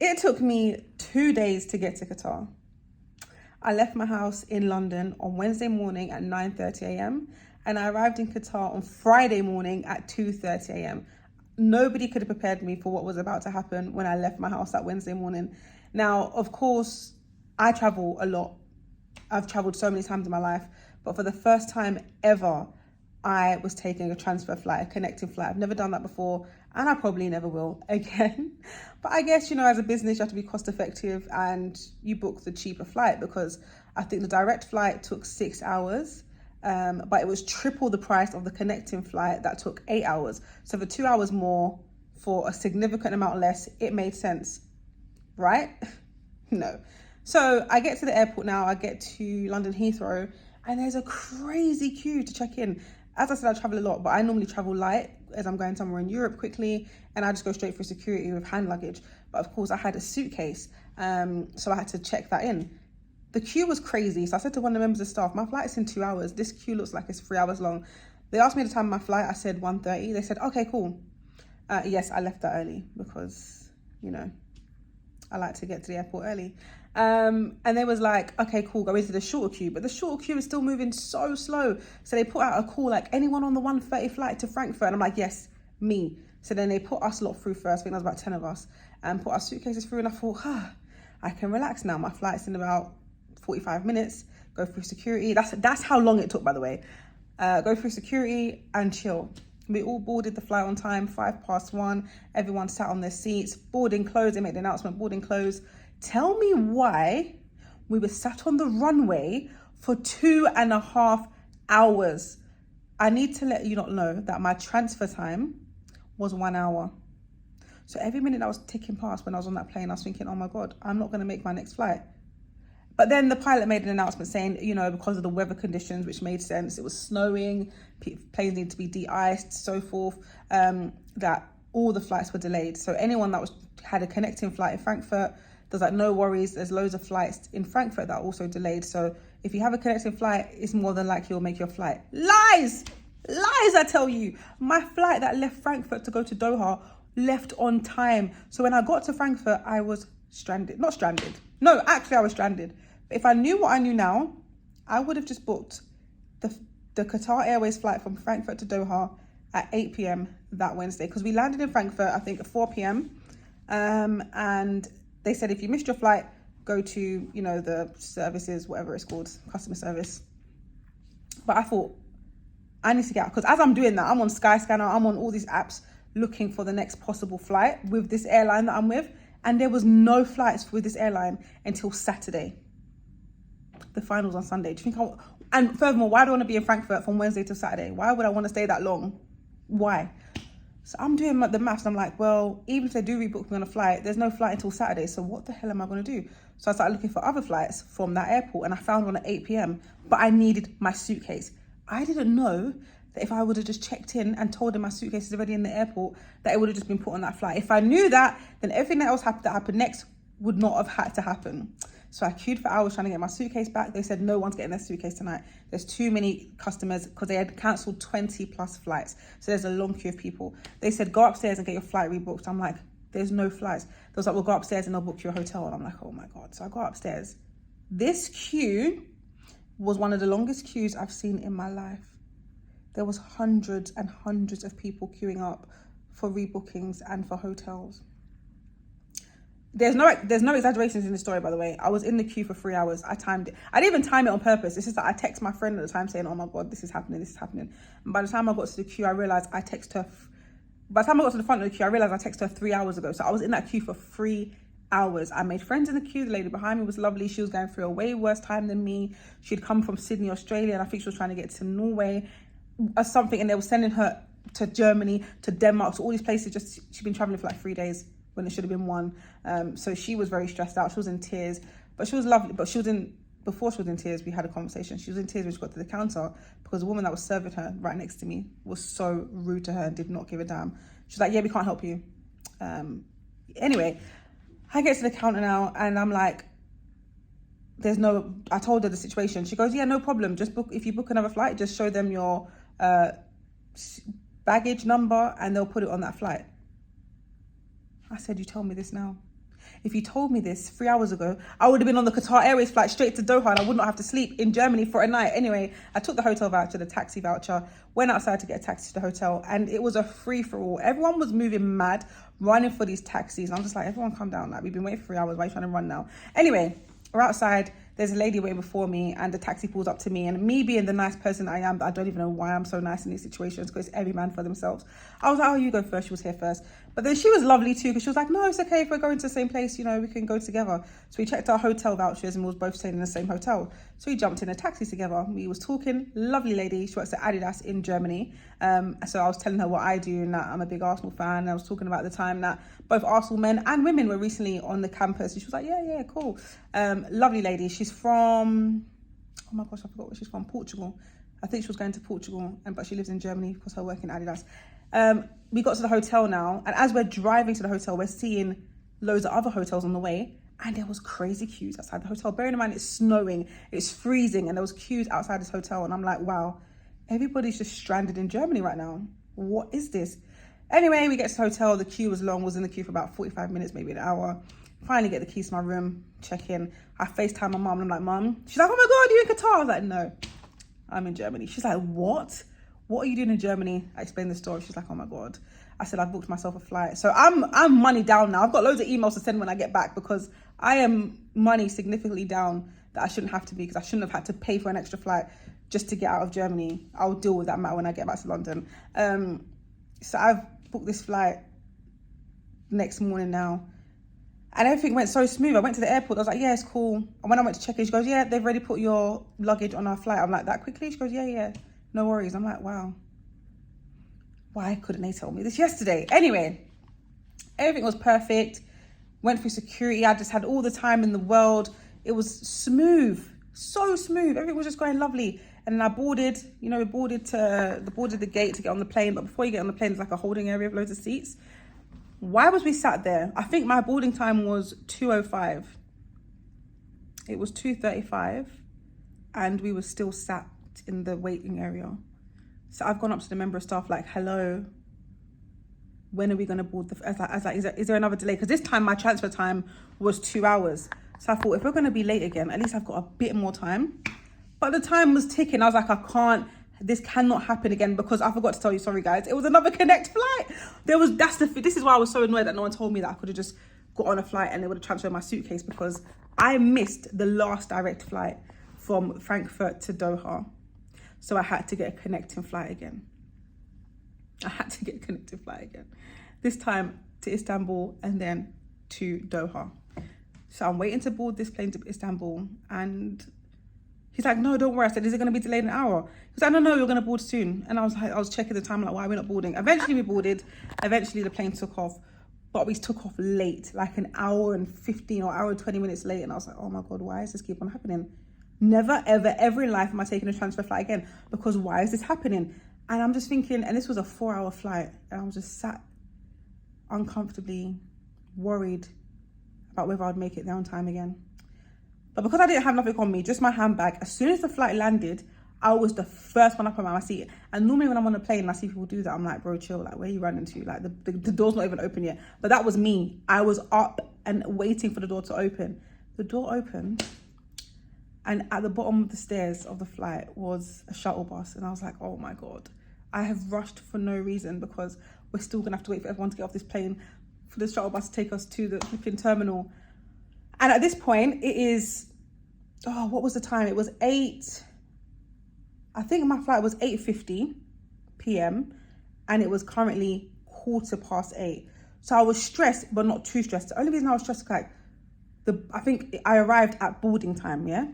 It took me 2 days to get to Qatar. I left my house in London on Wednesday morning at 9:30 a.m. and I arrived in Qatar on Friday morning at 2:30 a.m. Nobody could have prepared me for what was about to happen when I left my house that Wednesday morning. Now, of course, I travel a lot. I've traveled so many times in my life, but for the first time ever, I was taking a transfer flight, a connecting flight. I've never done that before, and I probably never will again. But I guess, as a business, you have to be cost effective and you book the cheaper flight, because I think the direct flight took 6 hours, but it was triple the price of the connecting flight that took 8 hours. So for 2 hours more, for a significant amount less, it made sense, right? No. So I get to the airport now, I get to London Heathrow, and there's a crazy queue to check in. As I said, I travel a lot, but I normally travel light as I'm going somewhere in Europe quickly, and I just go straight through security with hand luggage. But of course, I had a suitcase, so I had to check that in. The queue was crazy, so I said to one of the members of staff, my flight's in 2 hours. This queue looks like it's 3 hours long. They asked me the time of my flight. I said 1:30. They said, okay, cool. Yes, I left that early because, I like to get to the airport early. And they was like, okay, cool, go into the shorter queue. But the shorter queue is still moving so slow. So they put out a call like, anyone on the 1:30 flight to Frankfurt? And I'm like, yes, me. So then they put us lot through first. I think there was about 10 of us, and put our suitcases through. And I thought, I can relax now. My flight's in about 45 minutes. Go through security. That's how long it took, by the way. Go through security and chill. We all boarded the flight on time, 1:05. Everyone sat on their seats. Boarding closed. They made the announcement, boarding closed. Tell me why we were sat on the runway for 2.5 hours. I need to let you not know that my transfer time was 1 hour. So every minute that was ticking past when I was on that plane, I was thinking, oh my God, I'm not going to make my next flight. But then the pilot made an announcement saying, because of the weather conditions, which made sense, it was snowing, planes need to be de-iced, so forth, that all the flights were delayed. So anyone that had a connecting flight in Frankfurt, there's like, no worries, there's loads of flights in Frankfurt that are also delayed. So if you have a connecting flight, it's more than likely you'll make your flight. Lies, I tell you. My flight that left Frankfurt to go to Doha left on time. So when I got to Frankfurt, I was stranded. Not stranded. No, actually I was stranded. But if I knew what I knew now, I would have just booked the Qatar Airways flight from Frankfurt to Doha at 8 p.m. that Wednesday. Because we landed in Frankfurt, I think, at 4 p.m. And they said, if you missed your flight, go to, the services, whatever it's called, customer service. But I thought, I need to get out. Because as I'm doing that, I'm on Skyscanner, I'm on all these apps looking for the next possible flight with this airline that I'm with. And there was no flights with this airline until Saturday. The finals on Sunday. Do you think and furthermore, why do I want to be in Frankfurt from Wednesday to Saturday? Why would I want to stay that long? Why? So I'm doing the maths. I'm like, well, even if they do rebook me on a flight, there's no flight until Saturday. So what the hell am I going to do? So I started looking for other flights from that airport, and I found one at 8 p.m. But I needed my suitcase. I didn't know that if I would have just checked in and told them my suitcase is already in the airport, that it would have just been put on that flight. If I knew that, then everything else that happened next would not have had to happen. So I queued for hours trying to get my suitcase back. They said no one's getting their suitcase tonight. There's too many customers because they had cancelled 20 plus flights. So there's a long queue of people. They said, go upstairs and get your flight rebooked. I'm like, there's no flights. They was like, well, go upstairs and they'll book you a hotel. And I'm like, oh my God. So I go upstairs. This queue was one of the longest queues I've seen in my life. There was hundreds and hundreds of people queuing up for rebookings and for hotels. There's no exaggerations in the story, by the way. I was in the queue for 3 hours. I timed it. I didn't even time it on purpose. It's just that I text my friend at the time saying, oh my God, this is happening. And by the time I got to the queue, I realized I text her. By the time I got to the front of the queue, I realized I texted her 3 hours ago. So I was in that queue for 3 hours. I made friends in the queue. The lady behind me was lovely. She was going through a way worse time than me. She'd come from Sydney, Australia, and I think she was trying to get to Norway or something. And they were sending her to Germany, to Denmark, to all these places. She'd been traveling for like 3 days when it should have been one. So she was very stressed out. She was in tears, but she was lovely. But before she was in tears, we had a conversation. She was in tears when she got to the counter because the woman that was serving her right next to me was so rude to her and did not give a damn. She's like, yeah, we can't help you. Anyway, I get to the counter now and I'm like, I told her the situation. She goes, yeah, no problem. Just book, if you book another flight, just show them your baggage number and they'll put it on that flight. I said, you tell me this now. If you told me this 3 hours ago, I would have been on the Qatar Airways flight straight to Doha and I would not have to sleep in Germany for a night. Anyway, I took the hotel voucher, the taxi voucher, went outside to get a taxi to the hotel, and it was a free-for-all. Everyone was moving mad, running for these taxis. And I'm just like, everyone calm down. Like, we've been waiting for 3 hours. Why are you trying to run now? Anyway, we're outside. There's a lady waiting before me and the taxi pulls up to me, and me being the nice person I am, but I don't even know why I'm so nice in these situations because it's every man for themselves. I was like, oh, you go first. She was here first. But then she was lovely too because she was like, no, it's okay if we're going to the same place, you know, we can go together. So we checked our hotel vouchers and we was both staying in the same hotel. So we jumped in a taxi together. We was talking, lovely lady. She works at Adidas in Germany. So I was telling her what I do and that I'm a big Arsenal fan. And I was talking about the time that both Arsenal men and women were recently on the campus. And she was like, yeah, cool. Lovely lady. She's from, oh my gosh, I forgot where she's from, Portugal. I think she was going to Portugal, but she lives in Germany because her work in Adidas. We got to the hotel now, and as we're driving to the hotel, we're seeing loads of other hotels on the way, and there was crazy queues outside the hotel. Bearing in mind, it's snowing, it's freezing, and there was queues outside this hotel, and I'm like, wow, everybody's just stranded in Germany right now. What is this? Anyway, we get to the hotel, the queue was long, was in the queue for about 45 minutes, maybe an hour. Finally get the keys to my room, check in. I FaceTime my mum, and I'm like, Mum. She's like, oh my God, you in Qatar? I was like, no, I'm in Germany. She's like, what? What are you doing in Germany? I explained the story. She's like, oh my God. I said, I've booked myself a flight. So I'm money down now. I've got loads of emails to send when I get back because I am money significantly down that I shouldn't have to be, because I shouldn't have had to pay for an extra flight just to get out of Germany. I'll deal with that matter when I get back to London. So I've booked this flight next morning now. And everything went so smooth. I went to the airport. I was like, yeah, it's cool. And when I went to check in, she goes, yeah, they've already put your luggage on our flight. I'm like, that quickly? She goes, yeah, no worries. I'm like, wow. Why couldn't they tell me this yesterday? Anyway, everything was perfect. Went through security. I just had all the time in the world. It was smooth, so smooth. Everything was just going lovely. And then I boarded, boarded the gate to get on the plane. But before you get on the plane, there's like a holding area of loads of seats. Why was we sat there? I think my boarding time was 2:05. It was 2:35 and we were still sat in the waiting area. So I've gone up to the member of staff like, hello, when are we going to board the... I was like, is there another delay? Because this time my transfer time was 2 hours. So I thought, if we're going to be late again, at least I've got a bit more time. But the time was ticking. I was like, this cannot happen again, because I forgot to tell you, sorry guys, it was another Connect flight. This is why I was so annoyed that no one told me that I could have just got on a flight and they would have transferred my suitcase, because I missed the last direct flight from Frankfurt to Doha. So I had to get a connecting flight again. This time to Istanbul and then to Doha. So I'm waiting to board this plane to Istanbul, and he's like, no, don't worry. I said, is it going to be delayed an hour? He was like, no, you're going to board soon. And I was checking the time, like, why are we not boarding? Eventually we boarded. Eventually the plane took off, but we took off late, like an hour and 15 or hour and 20 minutes late. And I was like, oh my God, why does this keep on happening? Never, ever, ever in life am I taking a transfer flight again, because why is this happening? And I'm just thinking, and this was a 4-hour flight, and I was just sat uncomfortably worried about whether I'd make it there on time again. But because I didn't have nothing on me, just my handbag, as soon as the flight landed, I was the first one up on my seat. And normally when I'm on a plane and I see people do that, I'm like, bro, chill, like, where are you running to? Like, the door's not even open yet. But that was me. I was up and waiting for the door to open. The door opened, and at the bottom of the stairs of the flight was a shuttle bus. And I was like, oh my God, I have rushed for no reason, because we're still gonna have to wait for everyone to get off this plane for the shuttle bus to take us to the flipping terminal. And at this point, it is, what was the time? It was I think my flight was 8:50 p.m. and it was currently 8:15. So I was stressed, but not too stressed. The only reason I was stressed, I think I arrived at boarding time, yeah?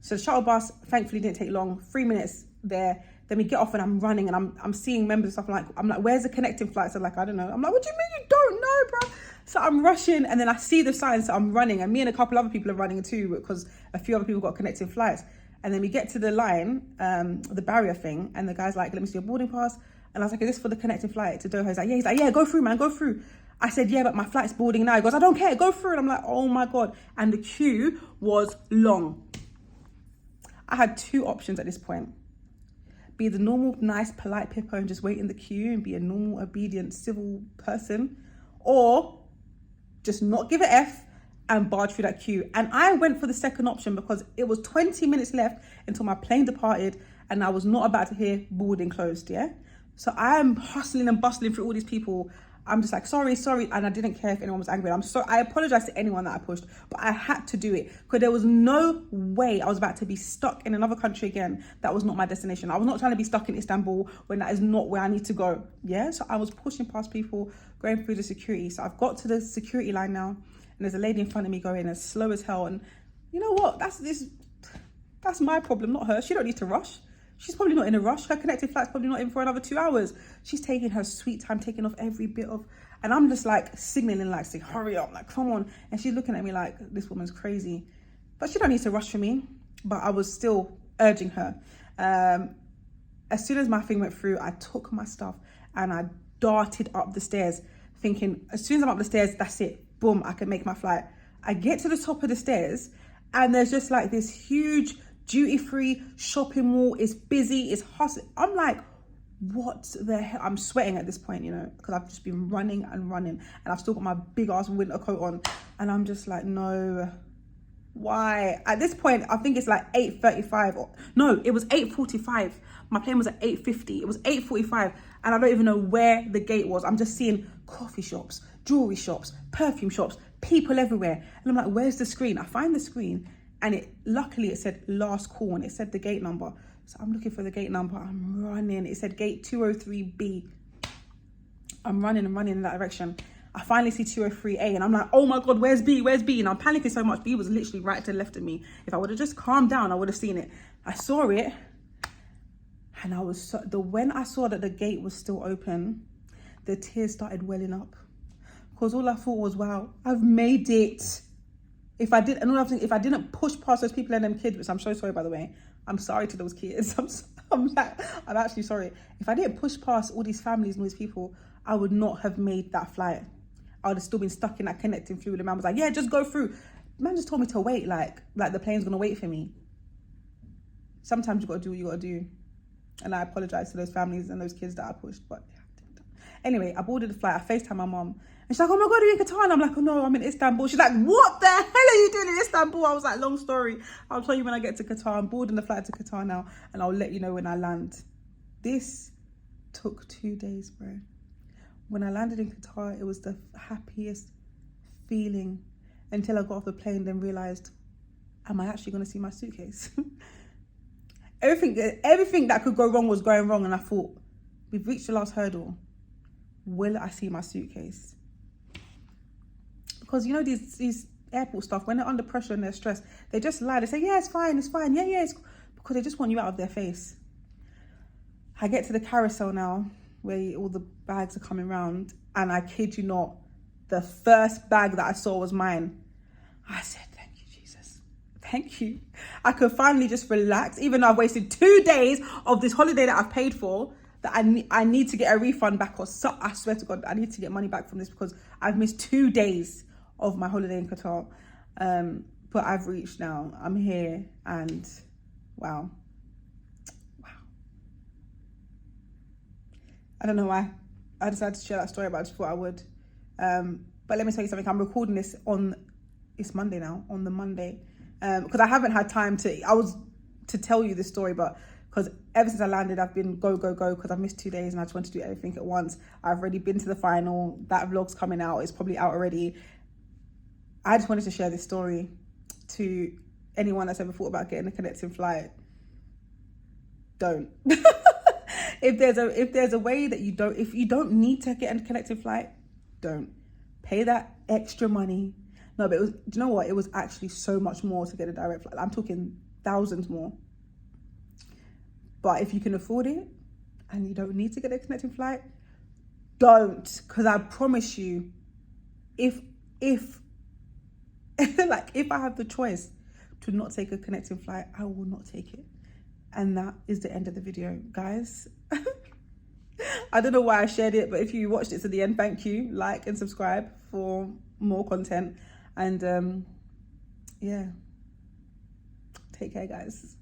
So the shuttle bus, thankfully, didn't take long, 3 minutes there. Then we get off and I'm running and I'm seeing members and stuff. I'm like, where's the connecting flight? So like, I don't know. I'm like, what do you mean you don't know, bro? So I'm rushing, and then I see the signs, so I'm running, and me and a couple other people are running too, because a few other people got connecting flights. And then we get to the line, the barrier thing, and the guy's like, let me see your boarding pass. And I was like, is this for the connecting flight to Doha? He's like, yeah, go through, man, go through. I said, yeah, but my flight's boarding now. He goes, I don't care, go through. And I'm like, oh my God. And the queue was long. I had two options at this point. Be the normal, nice, polite Pippo and just wait in the queue and be a normal, obedient, civil person, or just not give an F and barge through that queue. And I went for the second option because it was 20 minutes left until my plane departed and I was not about to hear boarding closed, yeah? So I'm hustling and bustling through all these people. I'm just like, sorry. And I didn't care if anyone was angry. I apologize to anyone that I pushed, but I had to do it because there was no way I was about to be stuck in another country again. That was not my destination. I was not trying to be stuck in Istanbul when that is not where I need to go. Yeah. So I was pushing past people, going through the security. So I've got to the security line now and there's a lady in front of me going as slow as hell. And you know what? That's my problem, not her. She don't need to rush. She's probably not in a rush. Her connecting flight's probably not in for another 2 hours. She's taking her sweet time, taking off every bit of, and I'm just like signaling, like, say, hurry up, like, come on. And she's looking at me like, this woman's crazy. But she don't need to rush for me. But I was still urging her. As soon as my thing went through, I took my stuff and I darted up the stairs, thinking, as soon as I'm up the stairs, that's it. Boom, I can make my flight. I get to the top of the stairs and there's just like this huge duty-free shopping mall. Is busy, it's hustling. I'm like, what the hell? I'm sweating at this point, you know, because I've just been running and I've still got my big ass winter coat on and I'm just like, no, why? At this point, I think it's like 8:35 or no, it was 8:45. My plane was at 8:50. It was 8:45 and I don't even know where the gate was. I'm just seeing coffee shops, jewelry shops, perfume shops, people everywhere. And I'm like, where's the screen? I find the screen and luckily it said last call and it said the gate number. So I'm looking for the gate number. I'm running. It said gate 203B. I'm running in that direction. I finally see 203A and I'm like, oh my God, where's B? Where's B? And I'm panicking so much. B was literally right to the left of me. If I would have just calmed down, I would have seen it. I saw it and when I saw that the gate was still open, the tears started welling up. Because all I thought was, wow, I've made it. If I didn't push past those people and them kids, which I'm so sorry, by the way, I'm sorry to those kids. I'm actually sorry. If I didn't push past all these families and all these people, I would not have made that flight. I would have still been stuck in that connecting fluid. The man was like, yeah, just go through. The man just told me to wait, like the plane's gonna wait for me. Sometimes you gotta do what you gotta do. And I apologize to those families and those kids that I pushed, but anyway, I boarded the flight. I FaceTime my mom. And she's like, oh my God, are you in Qatar? And I'm like, oh no, I'm in Istanbul. She's like, what the hell are you doing in Istanbul? I was like, long story. I'll tell you when I get to Qatar. I'm boarding the flight to Qatar now. And I'll let you know when I land. This took 2 days, bro. When I landed in Qatar, it was the happiest feeling until I got off the plane, then realized, am I actually going to see my suitcase? Everything that could go wrong was going wrong. And I thought, we've reached the last hurdle. Will I see my suitcase? Because you know these airport stuff, when they're under pressure and they're stressed, they just lie. They say, yeah, it's fine. Yeah, it's because they just want you out of their face. I get to the carousel now where all the bags are coming round, and I kid you not, the first bag that I saw was mine. I said, thank you, Jesus. Thank you. I could finally just relax, even though I've wasted 2 days of this holiday that I've paid for, that I need to get a refund back, or so, I swear to God, I need to get money back from this because I've missed 2 days of my holiday in Qatar. But I've reached now. I'm here and wow. I don't know why I decided to share that story, but I just thought I would. But let me tell you something. I'm recording this it's Monday now, on the Monday. Because I haven't had time to tell you this story, but because ever since I landed, I've been go, because I've missed 2 days and I just want to do everything at once. I've already been to the final. That vlog's coming out. It's probably out already. I just wanted to share this story to anyone that's ever thought about getting a connecting flight. Don't. If there's a way that if you don't need to get a connecting flight, don't. Pay that extra money. No, but do you know what? It was actually so much more to get a direct flight. I'm talking thousands more. But if you can afford it and you don't need to get a connecting flight, don't. Because I promise you, if if I have the choice to not take a connecting flight, I will not take it. And that is the end of the video, guys. I don't know why I shared it, but if you watched it to the end, thank you. Like and subscribe for more content. And yeah, take care, guys.